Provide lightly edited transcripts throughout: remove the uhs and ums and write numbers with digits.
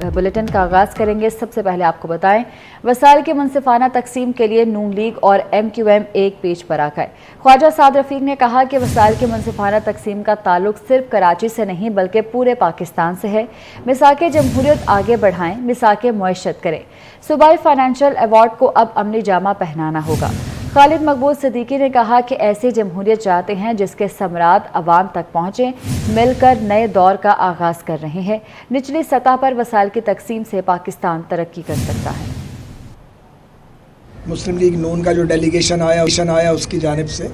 Bulletin का आगाज़ करेंगे। सबसे पहले आपको बताएं, वसाइल की मुनसिफाना तकसीम के लिए नून लीग और MQM एक पेज पर आ गए। ख्वाजा साद रफीक ने कहा कि वसाइल की मुनसिफाना तकसीम का ताल्लुक सिर्फ कराची से नहीं बल्कि पूरे पाकिस्तान से है। मिसाके जमहूरियत आगे बढ़ाएं, मिसाके मुअश्शत करें। सूबाई फाइनेंशियल अवार्ड को अब अमली जामा पहनाना होगा। खालिद मकबूल सिद्दीकी ने कहा कि ऐसी जमहूरियत चाहते हैं जिसके समरात अवाम तक पहुँचें, मिलकर नए दौर का आगाज़ कर रहे हैं। निचली सतह पर वसाइल की तकसीम से पाकिस्तान तरक्की कर सकता है। मुस्लिम लीग नून का जो डेलीगेशन आया उसकी जानिब से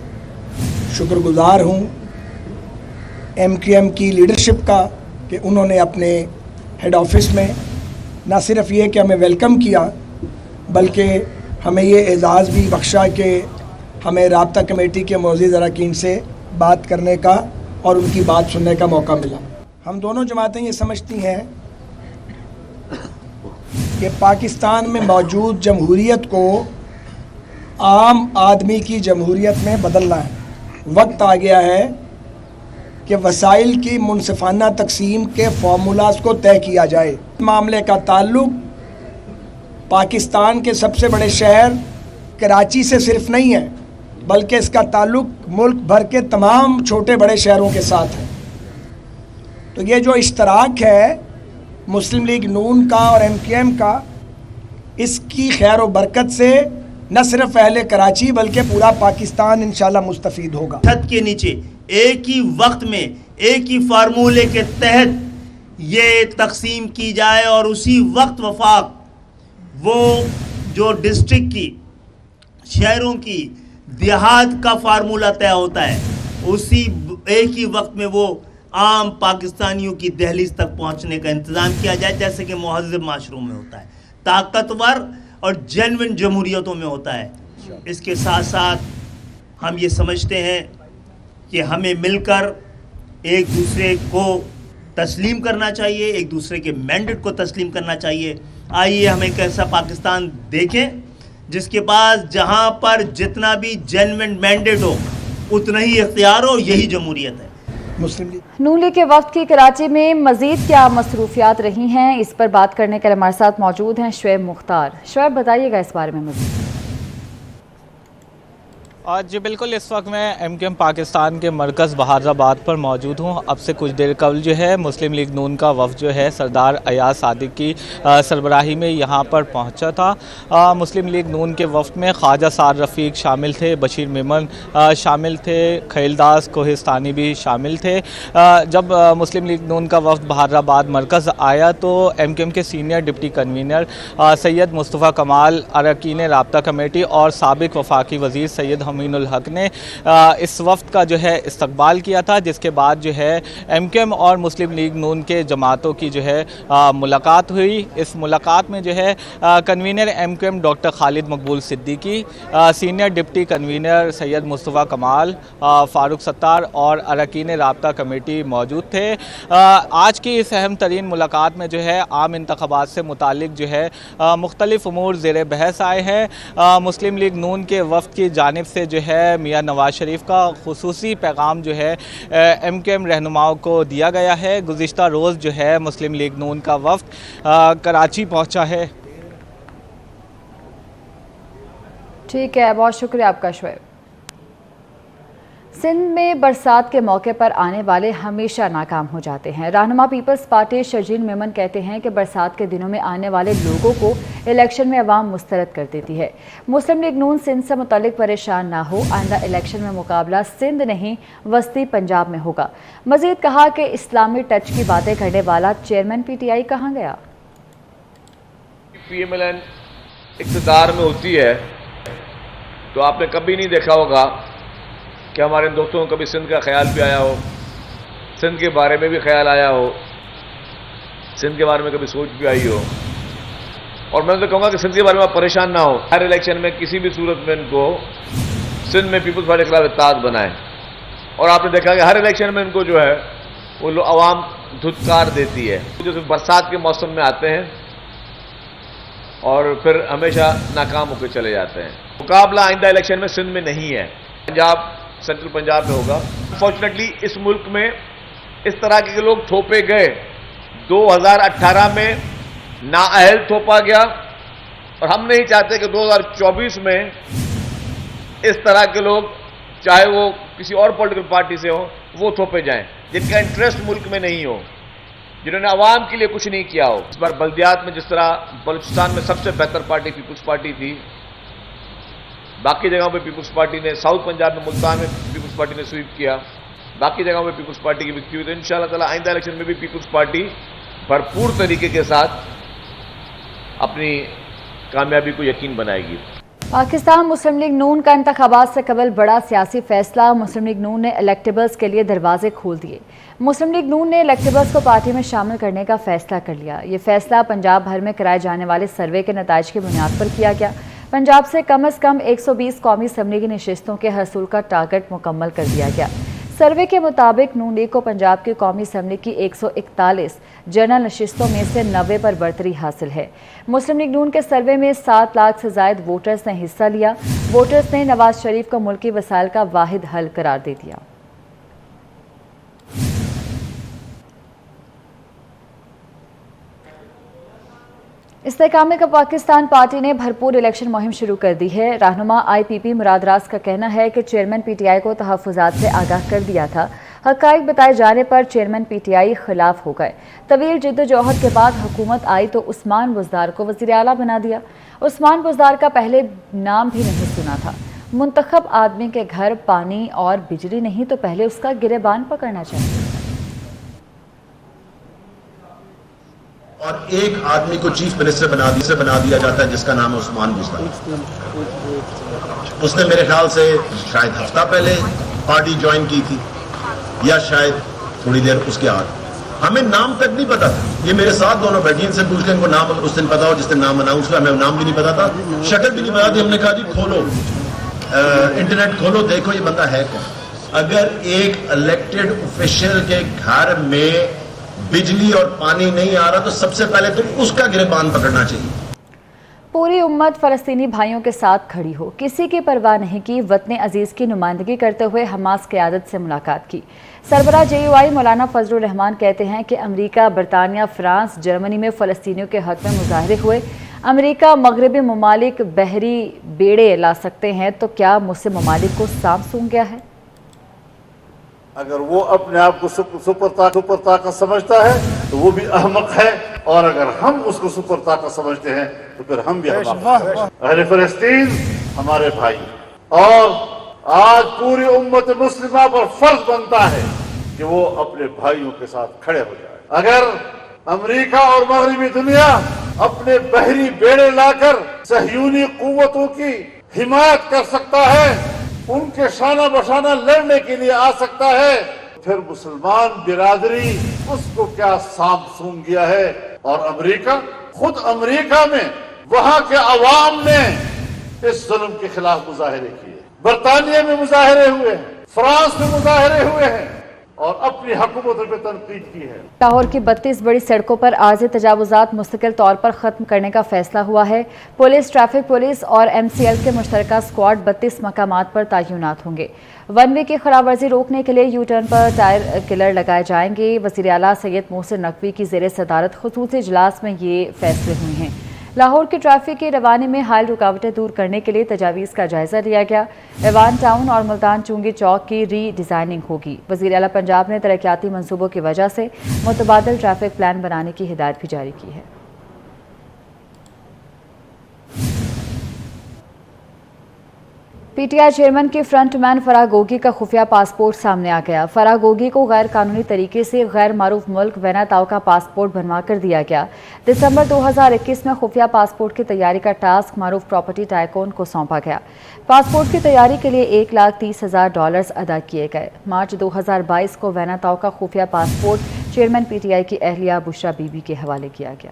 शुक्रगुजार हूँ MQM की लीडरशिप का कि उन्होंने अपने हेड ऑफिस में न सिर्फ ये कि हमें वेलकम किया बल्कि हमें ये एजाज़ भी बख्शा कि हमें राब्ता कमेटी के मुअज़्ज़िज़ अरकान से बात करने का और उनकी बात सुनने का मौका मिला। हम दोनों जमातें ये समझती हैं कि पाकिस्तान में मौजूद जमहूरियत को आम आदमी की जमहूरियत में बदलना है। वक्त आ गया है कि वसाइल की मुनसिफाना तकसीम के फार्मूलाज को तय किया जाए। मामले का ताल्लुक पाकिस्तान के सबसे बड़े शहर कराची से सिर्फ नहीं है बल्कि इसका ताल्लुक मुल्क भर के तमाम छोटे बड़े शहरों के साथ है। तो ये जो इश्तराक है मुस्लिम लीग नून का और MQM का, इसकी खैर व बरकत से न सिर्फ अहले कराची बल्कि पूरा पाकिस्तान इंशाल्लाह मुस्तफ़ीद होगा। छत के नीचे एक ही वक्त में एक ही फार्मूले के तहत ये तकसीम की जाए और उसी वक्त वफाक वो जो डिस्ट्रिक्ट की, शहरों की, देहात का फार्मूला तय होता है, उसी एक ही वक्त में वो आम पाकिस्तानियों की दहलीज तक पहुंचने का इंतज़ाम किया जाए, जैसे कि मुहज़्ज़ब माशरों में होता है, ताकतवर और जेन्युइन जमहूरियतों में होता है। इसके साथ साथ हम ये समझते हैं कि हमें मिलकर एक दूसरे को तस्लीम करना चाहिए, एक दूसरे के मैंडेट को तस्लीम करना चाहिए। आइए हम एक ऐसा पाकिस्तान देखें जिसके पास जहां पर जितना भी जेन्युइन मैंडेट हो उतना ही इख्तियार हो, यही जमहूरियत है। मुस्लिम लीग नून लीग के वक्त की कराची में मजीद क्या मसरूफियात रही हैं, इस पर बात करने के लिए हमारे साथ मौजूद हैं शुएब मुख्तार। शुएब, बताइएगा इस बारे में मजीद। जी बिल्कुल, इस वक्त मैं MQM पाकिस्तान के मरकज़ बहाराबाद पर मौजूद हूँ। अब से कुछ देर कबल जो है मुस्लिम लीग नून का वफ़द जो है सरदार अयाज सादिक की सरबराही में यहाँ पर पहुँचा था। मुस्लिम लीग नून के वफ़द में ख्वाजा साद रफ़ीक शामिल थे, बशीर मेमन शामिल थे, खलीलदास कोहिस्तानी भी शामिल थे। जब मुस्लिम लीग नून का वफ़द बहाराबाद मरकज़ आया तो MQM के senior deputy convener Syed Mustafa कमाल, अरकान राब्ता कमेटी और साबिक वफाकी वज़ीर सैयद अमीनुल हक ने इस वफ़द का जो है इस्तकबाल किया था, जिसके बाद जो है MQM और मुस्लिम लीग नून के जमातों की जो है मुलाकात हुई। इस मुलाकात में जो है कन्वीनर MQM डॉक्टर खालिद मकबूल Siddiqui, senior deputy convener Syed Mustafa कमाल, फ़ारूक सत्तार और अरकान राब्ता कमेटी मौजूद थे। आज की इस अहम तरीन मुलाकात में जो है आम इंतख़ाबात से मुतालिक जो है मुख्तलिफ़ उमूर ज़ेर बहस आए हैं। मुस्लिम लीग नून के वफ़द की जानिब से जो है मियाँ नवाज शरीफ का खुसूसी पैगाम जो है MQM रहनुमाओं को दिया गया है। गुज़िश्ता रोज़ जो है मुस्लिम लीग नून का वफ़द कराची पहुँचा है। ठीक है, बहुत शुक्रिया आपका शुएब। सिंध में बरसात के मौके पर आने वाले हमेशा नाकाम हो जाते हैं। रहनुमा पीपल्स पार्टी शर्जील मेमन कहते हैं कि बरसात के दिनों में आने वाले लोगों को इलेक्शन में अवाम मुस्तरद कर देती है। मुस्लिम लीग नून सिंध से मुतालिक परेशान ना हो, आइंदा इलेक्शन में मुकाबला सिंध नहीं वस्ती पंजाब में होगा। मजीद कहा कि इस्लामी टच की बातें करने वाला चेयरमैन PTI कहाँ गया। PMLN इक़्तिदार में होती है तो आपने कभी नहीं देखा होगा कि हमारे दोस्तों को कभी सिंध का ख्याल भी आया हो, सिंध के बारे में भी ख्याल आया हो, सिंध के बारे में कभी सोच भी आई हो। और मैं तो कहूँगा कि सिंध के बारे में आप परेशान ना हो। हर इलेक्शन में किसी भी सूरत में इनको सिंध में पीपल्स पार्टी के खिलाफ इत्तेहाद बनाए। और आपने देखा कि हर इलेक्शन में इनको जो है वो आवाम धुतकार देती है। जो बरसात के मौसम में आते हैं और फिर हमेशा नाकाम होकर चले जाते हैं। मुकाबला आइंदा इलेक्शन में सिंध में नहीं है, पंजाब, सेंट्रल पंजाब में होगा। अनफॉर्चुनेटली इस मुल्क में इस तरह के लोग थोपे गए। 2018 में نااہل تھوپا گیا، اور ہم نہیں چاہتے کہ 2024 میں اس طرح کے لوگ، چاہے وہ کسی اور پولیٹیکل پارٹی سے ہوں، وہ تھوپے جائیں جن کا انٹرسٹ ملک میں نہیں ہو، جنہوں نے عوام کے لیے کچھ نہیں کیا ہو۔ اس بار بلدیات میں جس طرح بلوچستان میں سب سے بہتر پارٹی پیپلز پارٹی تھی، باقی جگہوں پہ پیپلز پارٹی نے، ساؤتھ پنجاب میں ملتان میں پیپلز پارٹی نے سویپ کیا، باقی جگہوں پہ پیپلز پارٹی کی وکٹری ہوئی، تو انشاءاللہ تعالی آئندہ الیکشن میں بھی پیپلز پارٹی بھرپور طریقے کے ساتھ اپنی کامیابی کو یقین بنائے گی۔ پاکستان مسلم لیگ نون کا انتخابات سے قبل بڑا سیاسی فیصلہ، مسلم لیگ نون نے الیکٹیبلز کے لیے دروازے کھول دیے۔ مسلم لیگ نون نے الیکٹیبلز کو پارٹی میں شامل کرنے کا فیصلہ کر لیا۔ یہ فیصلہ پنجاب بھر میں کرائے جانے والے سروے کے نتائج کی بنیاد پر کیا گیا۔ پنجاب سے کم از کم 120 قومی اسمبلی کی نشستوں کے حصول کا ٹارگٹ مکمل کر دیا گیا۔ سروے کے مطابق نون لیگ کو پنجاب کی قومی اسمبلی کی 141 جنرل نشستوں میں سے 90 پر برتری حاصل ہے۔ مسلم لیگ نون کے سروے میں 7 لاکھ سے زائد ووٹرز نے حصہ لیا۔ ووٹرز نے نواز شریف کو ملکی وسائل کا واحد حل قرار دے دیا۔ استحکام کا پاکستان پارٹی نے بھرپور الیکشن مہم شروع کر دی ہے۔ رہنما آئی پی پی مراد راز کا کہنا ہے کہ چیئرمین پی ٹی آئی کو تحفظات سے آگاہ کر دیا تھا۔ حقائق بتائے جانے پر چیئرمین پی ٹی آئی خلاف ہو گئے۔ طویل جدوجہد کے بعد حکومت آئی تو عثمان بزدار کو وزیر اعلیٰ بنا دیا۔ عثمان بزدار کا پہلے نام بھی نہیں سنا تھا۔ منتخب آدمی کے گھر پانی اور بجلی نہیں تو پہلے اس کا گریبان پکڑنا چاہیے۔ اور ایک آدمی کو چیف منسٹر بنا دیا جاتا ہے جس کا نام ہے عثمان بزدار۔ اس نے میرے خیال سے شاید ہفتہ پہلے پارٹی جوائن کی تھی یا شاید تھوڑی دیر اس کے بعد۔ ہمیں نام تک نہیں پتا تھا۔ یہ میرے ساتھ دونوں بیٹھی، ان سے پوچھ کے ان کو نام اس دن پتا ہو جس دن نام اناؤنس ہوا، ہمیں نام بھی نہیں پتا تھا، شکل بھی نہیں پتا تھی۔ ہم نے کہا جی کھولو انٹرنیٹ کھولو، دیکھو یہ بندہ ہے کون۔ اگر ایک الیکٹڈ آفیشل کے گھر میں بجلی اور پانی نہیں آ رہا تو سب سے پہلے تو اس کا گریبان پکڑنا چاہیے۔ پوری امت فلسطینی بھائیوں کے ساتھ کھڑی ہو، کسی کی پرواہ نہیں کی۔ وطن عزیز کی نمائندگی کرتے ہوئے حماس قیادت سے ملاقات کی۔ سربراہ جے یو آئی مولانا فضل الرحمان کہتے ہیں کہ امریکہ، برطانیہ، فرانس، جرمنی میں فلسطینیوں کے حق میں مظاہرے ہوئے۔ امریکہ مغربی ممالک بحری بیڑے لا سکتے ہیں تو کیا مسلم ممالک کو سانپ سونگھ گیا ہے؟ اگر وہ اپنے آپ کو سپر طاقت سمجھتا ہے تو وہ بھی احمق ہے، اور اگر ہم اس کو سپر طاقت سمجھتے ہیں تو پھر ہم بھی احمق ہیں۔ اہل فلسطین ہمارے بھائی، اور آج پوری امت مسلمہ پر فرض بنتا ہے کہ وہ اپنے بھائیوں کے ساتھ کھڑے ہو جائے۔ اگر امریکہ اور مغربی دنیا اپنے بحری بیڑے لا کر صہیونی قوتوں کی حمایت کر سکتا ہے، ان کے شانہ بشانہ لڑنے کے لیے آ سکتا ہے، پھر مسلمان برادری اس کو کیا سانپ سونگ گیا ہے۔ اور امریکہ، خود امریکہ میں وہاں کے عوام نے اس ظلم کے خلاف مظاہرے کیے، برطانیہ میں مظاہرے ہوئے ہیں، فرانس میں مظاہرے ہوئے ہیں، اور اپنی حکومتوں پہ تنقید کی ہے۔ لاہور کی 32 بڑی سڑکوں پر عارضی تجاوزات مستقل طور پر ختم کرنے کا فیصلہ ہوا ہے۔ پولیس، ٹریفک پولیس اور ایم سی ایل کے مشترکہ اسکواڈ 32 مقامات پر تعینات ہوں گے۔ ون وے کی خلاف ورزی روکنے کے لیے یو ٹرن پر ٹائر کلر لگائے جائیں گے۔ وزیر اعلیٰ سید محسن نقوی کی زیر صدارت خصوصی اجلاس میں یہ فیصلے ہوئے ہیں۔ لاہور کی ٹریفک کی روانی میں حائل رکاوٹیں دور کرنے کے لیے تجاویز کا جائزہ لیا گیا۔ ایوان ٹاؤن اور ملتان چونگی چوک کی ری ڈیزائننگ ہوگی۔ وزیر اعلیٰ پنجاب نے ترقیاتی منصوبوں کی وجہ سے متبادل ٹریفک پلان بنانے کی ہدایت بھی جاری کی ہے۔ پی ٹی آئی چیئرمین کی فرنٹ مین فرح گوگی کا خفیہ پاسپورٹ سامنے آ گیا۔ فرح گوگی کو غیر قانونی طریقے سے غیر معروف ملک ویناتاؤ کا پاسپورٹ بنوا کر دیا گیا۔ دسمبر 2021 میں خفیہ پاسپورٹ کی تیاری کا ٹاسک معروف پراپرٹی ٹائکون کو سونپا گیا۔ پاسپورٹ کی تیاری کے لیے $1,30,000 ادا کیے گئے۔ مارچ 2022 کو ویناتاؤ کا خفیہ passport chairman P T I کی اہلیہ بشرا بی بی کے حوالے کیا گیا۔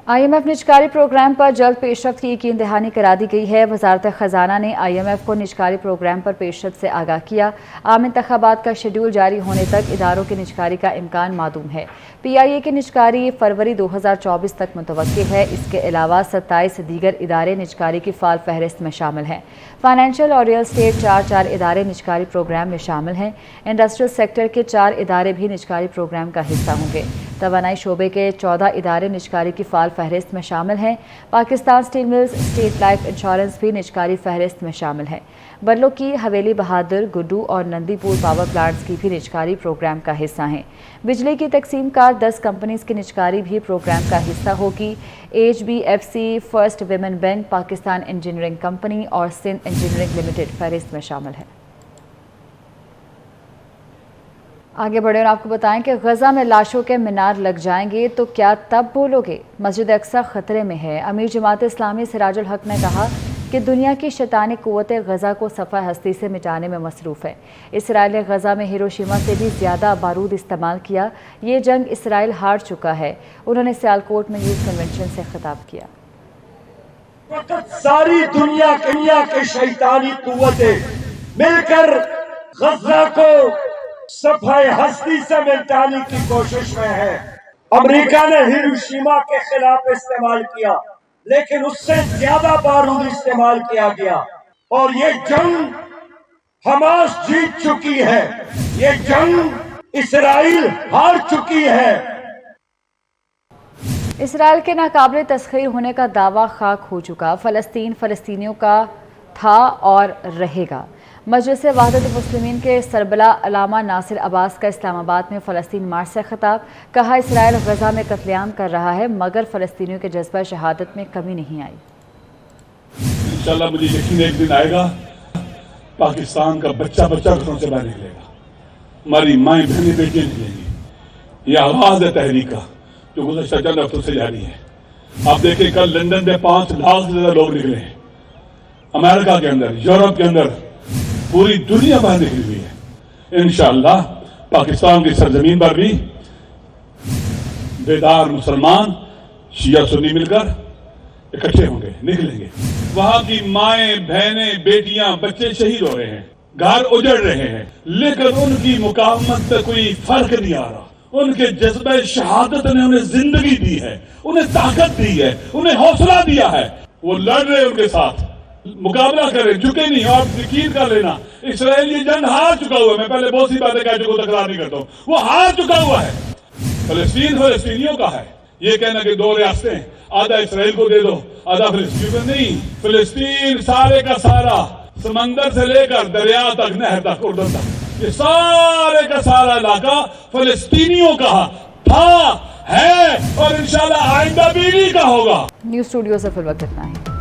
IMF निजकारी प्रोग्राम पर जल्द पेशरफ्त की यकीन दहानी करा दी गई है। वजारत खजाना ने IMF को निजकारी प्रोग्राम पर पेशरफ्त से आगाह किया। आम इंतखाबात का शेड्यूल जारी होने तक इदारों की निजकारी का इम्कान मादूम है। PIA की निजकारी फरवरी 2024 तक मुतवक्किल है। इसके अलावा 27 दीगर इदारे निजकारी की फाल फहरिस्त में शामिल हैं। फाइनेंशियल और रियल स्टेट 4 इदारे निजकारी प्रोग्राम में शामिल हैं। इंडस्ट्रियल सेक्टर के 4 इदारे भी निजकारी प्रोग्राम का हिस्सा होंगे। तवानाई शोबे के 14 इदारे निजकारी की फाल फहरिस्त में शामिल हैं। Pakistan steel mills, state life insurance भी निजकारी फहरिस्त में शामिल है। बल्लो की हवेली बहादुर, गुड्डू और नंदीपुर पावर प्लांट्स की भी निजकारी प्रोग्राम का हिस्सा हैं। बिजली की तकसीम कार 10 कंपनीज की निजकारी भी प्रोग्राम का हिस्सा होगी। HBFC, first women bank, Pakistan engineering company और सिंध इंजीनियरिंग लिमिटेड फहरिस्त में शामिल है। आगे बढ़े और आपको बताएं कि गजा में लाशों के मीनार लग जाएंगे तो क्या तब बोलोगे? मस्जिद अक्सा खतरे में है। अमीर जमात इस्लामी सिराजुल हक ने कहा कि दुनिया की शैतानी कुव्वत गजा को सफ़ा हस्ती से मिटाने में मसरूफ़ है। इसराइल ने गजा में हिरोशिमा से भी ज़्यादा बारूद इस्तेमाल किया। ये जंग इसराइल हार चुका है। उन्होंने सियालकोट में यूथ कन्वेंशन से खिताब किया। सारी दुनिया के शैतानी कुव्वतें मिलकर गजा को सफाई हस्ती से मिटाने की कोशिश में है। अमेरिका ने हिरोशिमा के खिलाफ इस्तेमाल किया, लेकिन उससे ज्यादा बारूद इस्तेमाल किया गया और ये जंग हमास जीत चुकी है। ये जंग इसराइल हार चुकी है। इसराइल के नाकाबिले तस्खीर होने का दावा खाक हो चुका। फलस्तीन फलस्तीनियों का था और रहेगा। मजलिस वहदत मुस्लिमीन के सरबला अलामा नासिर अब्बास का इस्लामाबाद में फ़लस्तीन मार्च से खिताब। कहा इसराइल गजा में कत्लेआम कर रहा है मगर फ़लस्तीनियों के जज्बा शहादत में कमी नहीं आई। इंशाअल्लाह मुझे यकीन एक दिन आएगा पाकिस्तान का बच्चा घरों से बाहर निकलेगा। हमारी माएँ बहनें बेटियाँ निकलेंगी। ये आवाज़ है तहरीक का जो गुज़श्ता चंद हफ्तों से जारी है। आप देखें कल लंदन में 5 लाख से ज़्यादा लोग निकले हैं। अमेरिका के अंदर, यूरोप के अंदर, पूरी दुनिया बाहर निकली हुई है। इंशाअल्लाह पाकिस्तान की सरजमीन पर भी बेदार मुसलमान शिया सुन्नी मिलकर इकट्ठे होंगे, निकलेंगे। वहां की माएं बहनें बेटियां बच्चे शहीद हो रहे हैं, घर उजड़ रहे हैं, लेकिन उनकी मुकावमत पे कोई फर्क नहीं आ रहा। उनके जज्बे शहादत ने उन्हें जिंदगी दी है, उन्हें ताकत दी है, उन्हें हौसला दिया है। वो लड़ रहे उनके साथ, मुकाबला करें, झुके नहीं। और यकीन कर लेना इसराइल ये जंग हार चुका हुआ है। मैं पहले बहुत सी बातें कह चुका हूं, तकरार नहीं करता हूं। वो हार चुका हुआ है। फलस्तीन फलस्तीनियों का है। ये कहना कि 2 रियासतें, आधा इसराइल को दे दो, आधा फिलिस्तीन को, नहीं। फिलिस्तीन सारे का सारा, समंदर से लेकर दरिया तक, नहर तक, उर्दन तक, ये सारे का सारा इलाका फलस्तीनियों का था, है और इंशाल्लाह आइंदा भी का होगा। न्यूज़ स्टूडियो से फिर वक्त इतना ही।